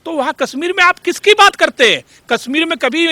तो वहाँ कश्मीर में आप किसकी बात करते हैं? कश्मीर में कभी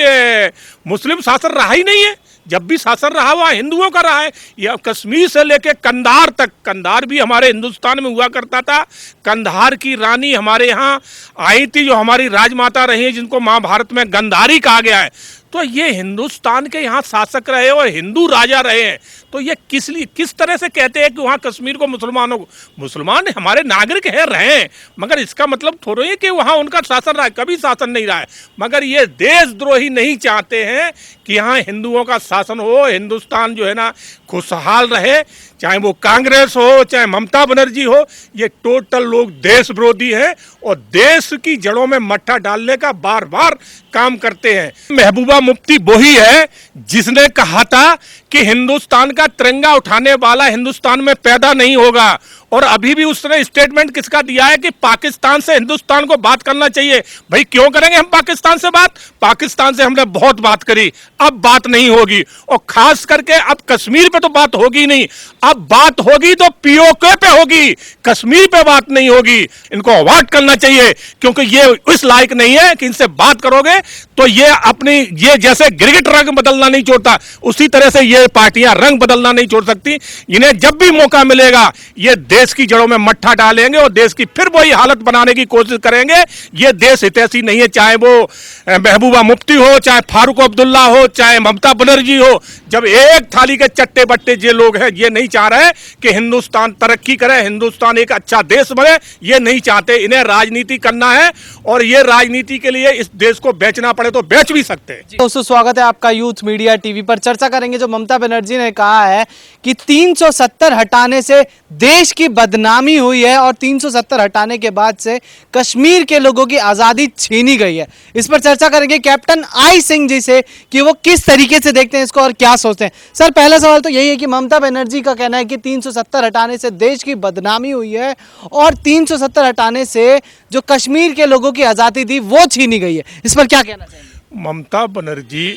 मुस्लिम शासन रहा ही नहीं है। जब भी शासन रहा वहाँ हिंदुओं का रहा है। यह कश्मीर से लेके कंधार तक, कंधार भी हमारे हिंदुस्तान में हुआ करता था। कंधार की रानी हमारे यहाँ आई थी, जो हमारी राजमाता रही है, जिनको महाभारत में गंधारी कहा गया है। तो ये हिंदुस्तान के यहाँ शासक रहे और हिंदू राजा रहे हैं। तो ये किस तरह से कहते हैं कि वहाँ कश्मीर को मुसलमानों को, मुसलमान हमारे नागरिक हैं, रहे हैं, मगर इसका मतलब थोड़ा ही कि वहाँ उनका शासन रहा है। कभी शासन नहीं रहा है। मगर ये देशद्रोही नहीं चाहते हैं कि यहाँ हिंदुओं का शासन हो, हिंदुस्तान जो है ना खुशहाल रहे। चाहे वो कांग्रेस हो, चाहे ममता बनर्जी हो, ये टोटल लोग देश विरोधी हैं और देश की जड़ों में मट्ठा डालने का बार बार काम करते हैं। महबूबा मुफ्ती वही है जिसने कहा था कि हिंदुस्तान का तिरंगा उठाने वाला हिंदुस्तान में पैदा नहीं होगा। और अभी भी उसने स्टेटमेंट किसका दिया है कि पाकिस्तान से हिंदुस्तान को बात करना चाहिए। भाई क्यों करेंगे हम पाकिस्तान से बात? पाकिस्तान से हमने बहुत बात करी, अब बात नहीं होगी। और खास करके अब कश्मीर पे तो बात होगी नहीं, अब बात होगी तो पीओके पे होगी, कश्मीर पे बात नहीं होगी। इनको अवॉइड करना चाहिए, क्योंकि ये इस लायक नहीं है कि इनसे बात करोगे तो ये अपनी, ये जैसे गिरगिट रंग बदलना नहीं छोड़ता, उसी तरह से ये पार्टियां रंग बदलना नहीं छोड़ सकती। इन्हें जब भी मौका मिलेगा ये देश की जड़ों में मट्ठा डालेंगे और देश की फिर वही हालत बनाने की कोशिश करेंगे। ये देश हितैषी नहीं है, चाहे वो महबूबा मुफ्ती हो, चाहे फारूक अब्दुल्ला हो, चाहे ममता बनर्जी हो। जब एक थाली के चट्टे बट्टे ये लोग हैं, ये नहीं चाह रहे कि हिंदुस्तान तरक्की करे, हिंदुस्तान एक अच्छा देश बने, ये नहीं चाहते। इन्हें राजनीति करना है और ये राजनीति के लिए इस देश को बेचना पड़े तो बेच भी सकते हैं। दोस्तों स्वागत है आपका यूथ मीडिया टीवी पर। चर्चा करेंगे जो ममता बनर्जी ने कहा है कि 370 हटाने से देश की बदनामी हुई है और 370 हटाने के बाद से कश्मीर के लोगों की आजादी छीनी गई है। इस पर चर्चा करेंगे कैप्टन आई सिंह जी से कि वो किस तरीके से देखते हैं इसको और क्या सोचते हैं। सर, पहला सवाल तो यही है कि ममता बनर्जी का कहना है कि 370 हटाने से देश की बदनामी हुई है और 370 हटाने से जो कश्मीर के लोगों की आजादी थी वो छीनी गई है। इस पर क्या कहना चाहिए? ममता बनर्जी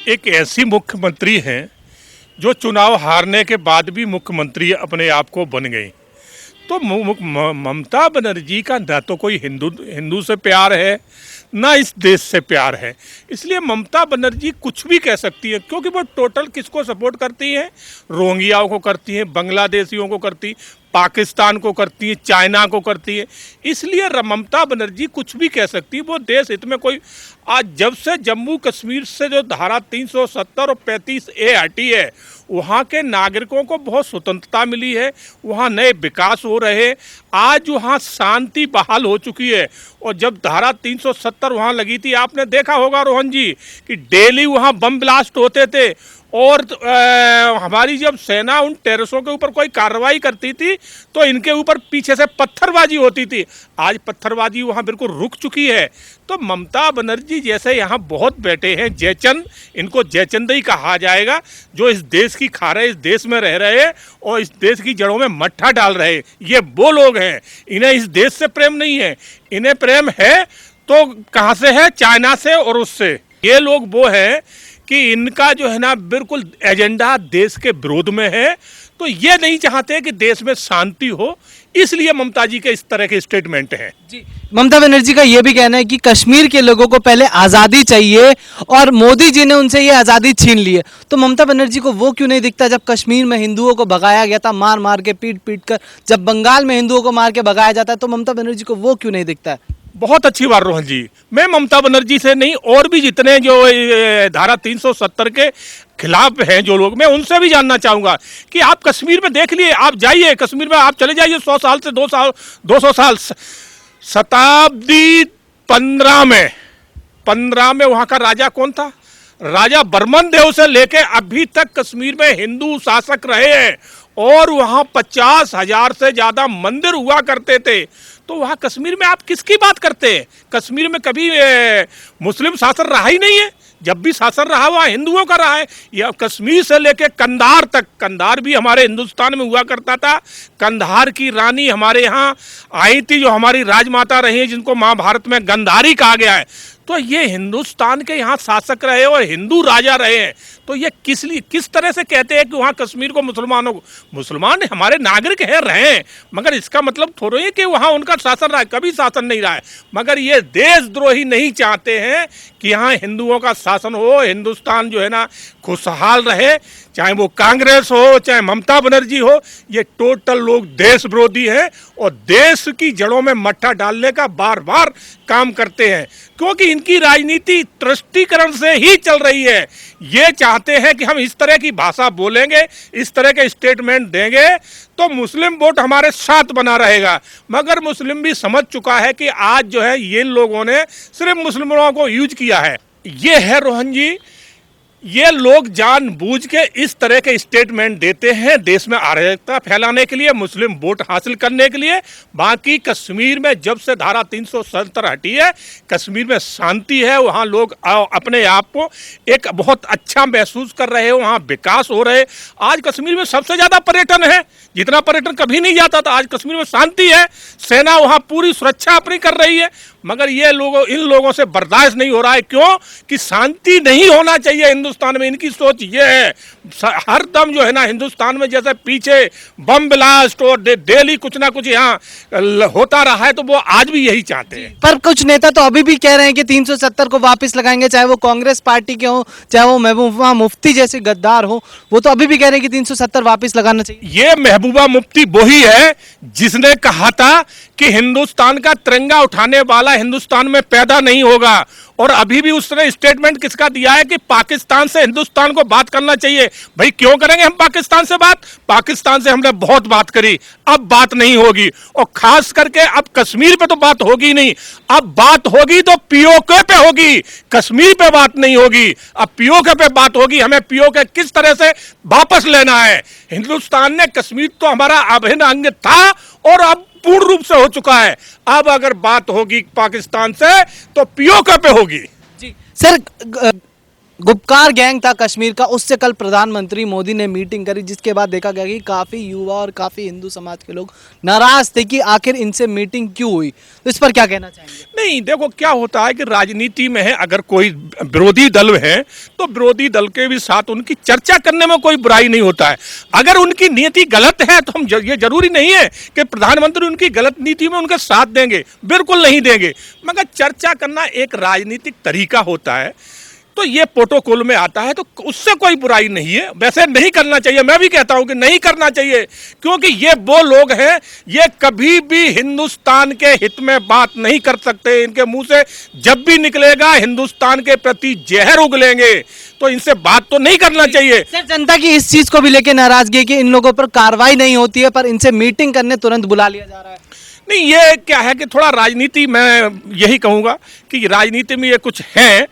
एक ऐसी मुख्यमंत्री हैं जो चुनाव हारने के बाद भी मुख्यमंत्री अपने आप को बन गई। तो ममता बनर्जी का ना तो कोई हिंदू से प्यार है, ना इस देश से प्यार है। इसलिए ममता बनर्जी कुछ भी कह सकती है, क्योंकि वो टोटल किसको सपोर्ट करती हैं? रोहिंग्याओं को करती हैं, बांग्लादेशियों को करती, पाकिस्तान को करती है, चाइना को करती है। इसलिए ममता बनर्जी कुछ भी कह सकती है। वो देश हित में कोई, आज जब से जम्मू कश्मीर से जो धारा 370 और 35A हटी है, वहाँ के नागरिकों को बहुत स्वतंत्रता मिली है, वहाँ नए विकास हो रहे, आज वहाँ शांति बहाल हो चुकी है। और जब धारा 370 वहाँ लगी थी, आपने देखा होगा रोहन जी कि डेली वहाँ बम ब्लास्ट होते थे और हमारी जब सेना उन टेररिस्टों के ऊपर कोई कार्रवाई करती थी तो इनके ऊपर पीछे से पत्थरबाजी होती थी। आज पत्थरबाजी वहाँ बिल्कुल रुक चुकी है। तो ममता बनर्जी जैसे यहाँ बहुत बैठे हैं जयचंद, इनको जयचंद ही कहा जाएगा, जो इस देश की खा रहे, इस देश में रह रहे और इस देश की जड़ों में मट्ठा डाल रहे, ये वो लोग हैं। इन्हें इस देश से प्रेम नहीं है, इन्हें प्रेम है तो कहाँ से है? चाइना से और उससे। ये लोग वो हैं कि इनका जो है ना बिल्कुल एजेंडा देश के विरोध में है। तो ये नहीं चाहते कि देश में शांति हो, इसलिए ममता जी के इस तरह के स्टेटमेंट हैं। जी, ममता बनर्जी का ये भी कहना है कि कश्मीर के लोगों को पहले आज़ादी चाहिए और मोदी जी ने उनसे ये आज़ादी छीन ली है। तो ममता बनर्जी को वो क्यों नहीं दिखता जब कश्मीर में हिंदुओं को भगाया गया था, मार मार के, पीट पीट कर, जब बंगाल में हिंदुओं को मार के भगाया जाता है, तो ममता बनर्जी को वो क्यों नहीं दिखता है? बहुत अच्छी बात रोहन जी। मैं ममता बनर्जी से नहीं, और भी जितने जो धारा 370 के खिलाफ हैं जो लोग, मैं उनसे भी जानना चाहूँगा कि आप कश्मीर में देख लिए, आप जाइए कश्मीर में, आप चले जाइए 100 साल से 200 साल, शताब्दी 15 में वहाँ का राजा कौन था? राजा बर्मन देव से लेके अभी तक कश्मीर में हिंदू शासक रहे हैं और वहाँ 50,000 से ज़्यादा मंदिर हुआ करते थे। तो वहाँ कश्मीर में आप किसकी बात करते हैं? कश्मीर में कभी मुस्लिम शासन रहा ही नहीं है। जब भी शासन रहा वहाँ हिंदुओं का रहा है। यह कश्मीर से लेके कंधार तक, कंधार भी हमारे हिंदुस्तान में हुआ करता था। कंधार की रानी हमारे यहाँ आई थी, जो हमारी राजमाता रही है, जिनको महाभारत में गंधारी कहा गया है। तो ये हिंदुस्तान के यहाँ शासक रहे और हिंदू राजा रहे हैं, तो ये किस तरह से कहते हैं कि वहाँ कश्मीर को मुसलमानों को, मुसलमान हमारे नागरिक है रहे हैं, मगर इसका मतलब थोड़ा ही कि वहाँ उनका शासन रहा है, कभी शासन नहीं रहा है। मगर ये देशद्रोही नहीं चाहते हैं कि यहाँ हिंदुओं का शासन हो, हिंदुस्तान जो है ना खुशहाल रहे, चाहे वो कांग्रेस हो चाहे ममता बनर्जी हो, ये टोटल लोग देश विरोधी हैं और देश की जड़ों में मट्ठा डालने का बार बार काम करते हैं, क्योंकि इनकी राजनीति तुष्टीकरण से ही चल रही है। ये चाहते हैं कि हम इस तरह की भाषा बोलेंगे, इस तरह के स्टेटमेंट देंगे तो मुस्लिम वोट हमारे साथ बना रहेगा। मगर मुस्लिम भी समझ चुका है कि आज जो है ये लोगों ने सिर्फ मुसलमानों को यूज किया है। ये है रोहन जी, ये लोग जानबूझ के इस तरह के स्टेटमेंट देते हैं देश में अराजकता फैलाने के लिए, मुस्लिम वोट हासिल करने के लिए। बाकी कश्मीर में जब से धारा 370 हटी है, कश्मीर में शांति है, वहाँ लोग अपने आप को एक बहुत अच्छा महसूस कर रहे हैं, वहाँ विकास हो रहे। आज कश्मीर में सबसे ज़्यादा पर्यटन है, जितना पर्यटन कभी नहीं जाता था। आज कश्मीर में शांति है, सेना वहाँ पूरी सुरक्षा अपनी कर रही है। मगर ये इन लोगों से बर्दाश्त नहीं हो रहा है। क्यों? कि शांति नहीं होना चाहिए हिंदुस्तान में। इनकी सोच ये है, हर दम जो है ना हिंदुस्तान में जैसे पीछे बम ब्लास्ट और डेली कुछ ना कुछ यहाँ होता रहा है, तो वो आज भी यही चाहते हैं। पर कुछ नेता तो अभी भी कह रहे हैं कि 370 को वापस लगाएंगे, चाहे वो कांग्रेस पार्टी के हो, चाहे वो महबूबा मुफ्ती जैसे गद्दार हो, वो तो अभी भी कह रहे हैं कि 370 वापस लगाना चाहिए। ये महबूबा मुफ्ती वही है जिसने कहा था कि हिंदुस्तान का तिरंगा उठाने वाला हिंदुस्तान में पैदा नहीं होगा। और अभी भी उसने स्टेटमेंट किसका दिया है कि पाकिस्तान से हिंदुस्तान को बात करना चाहिए। भाई क्यों करेंगे हम पाकिस्तान से बात? पाकिस्तान से हमने बहुत बात करी, अब बात नहीं होगी। और खास करके अब कश्मीर पे तो बात होगी नहीं, अब बात होगी तो पीओके पे होगी, कश्मीर पे बात नहीं होगी। अब पीओके पे बात होगी, हमें पीओके किस तरह से वापस लेना है। हिंदुस्तान ने, कश्मीर तो हमारा अभिन्न अंग था और अब पूर्ण रूप से हो चुका है। अब अगर बात होगी पाकिस्तान से तो पीओके पे होगी। जी सर, गुपकार गैंग था कश्मीर का, उससे कल प्रधानमंत्री मोदी ने मीटिंग करी, जिसके बाद देखा गया कि काफ़ी युवा और काफ़ी हिंदू समाज के लोग नाराज थे कि आखिर इनसे मीटिंग क्यों हुई। तो इस पर क्या कहना चाहेंगे? नहीं, देखो क्या होता है कि राजनीति में है, अगर कोई विरोधी दल है तो विरोधी दल के भी साथ उनकी चर्चा करने में कोई बुराई नहीं होता है। अगर उनकी नीति गलत है तो हम ये जरूरी नहीं है कि प्रधानमंत्री उनकी गलत नीति में उनका साथ देंगे, बिल्कुल नहीं देंगे। मगर चर्चा करना एक राजनीतिक तरीका होता है, तो ये प्रोटोकॉल में आता है, तो उससे कोई बुराई नहीं है। वैसे नहीं करना चाहिए, मैं भी कहता हूं कि नहीं करना चाहिए, क्योंकि ये वो लोग हैं, ये कभी भी हिंदुस्तान के हित में बात नहीं कर सकते। इनके मुंह से जब भी निकलेगा हिंदुस्तान के प्रति जहर उगलेंगे, तो इनसे बात तो नहीं करना चाहिए। सर, जनता की इस चीज को भी लेकर नाराजगी कि इन लोगों पर कार्रवाई नहीं होती है, पर इनसे मीटिंग करने तुरंत बुला लिया जा रहा है। नहीं, ये क्या है कि थोड़ा राजनीति, मैं यही कहूंगा कि राजनीति में ये कुछ है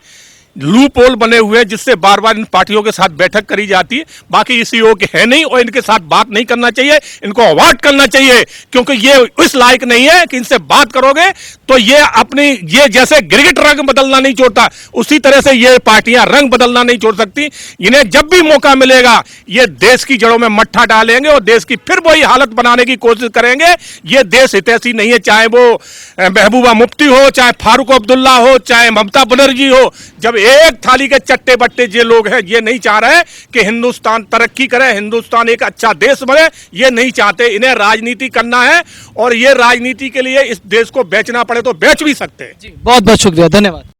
लूप होल बने हुए हैं, जिससे बार बार इन पार्टियों के साथ बैठक करी जाती है। बाकी इस योग के है नहीं और इनके साथ बात नहीं करना चाहिए, इनको अवॉइड करना चाहिए, क्योंकि ये इस लायक नहीं है कि इनसे बात करोगे तो ये जैसे गिरगिट रंग बदलना नहीं छोड़ता, उसी तरह से ये पार्टियां रंग बदलना नहीं छोड़ सकती। इन्हें जब भी मौका मिलेगा ये देश की जड़ों में मट्ठा डालेंगे और देश की फिर वही हालत बनाने की कोशिश करेंगे। ये देश हितैषी नहीं है, चाहे वो महबूबा मुफ्ती हो, चाहे फारूक अब्दुल्ला हो, चाहे ममता बनर्जी हो। जब एक थाली के चट्टे बट्टे ये लोग हैं, ये नहीं चाह रहे कि हिंदुस्तान तरक्की करे, हिंदुस्तान एक अच्छा देश बने, ये नहीं चाहते। इन्हें राजनीति करना है और ये राजनीति के लिए इस देश को बेचना पड़े तो बेच भी सकते हैं। जी, बहुत बहुत शुक्रिया, धन्यवाद।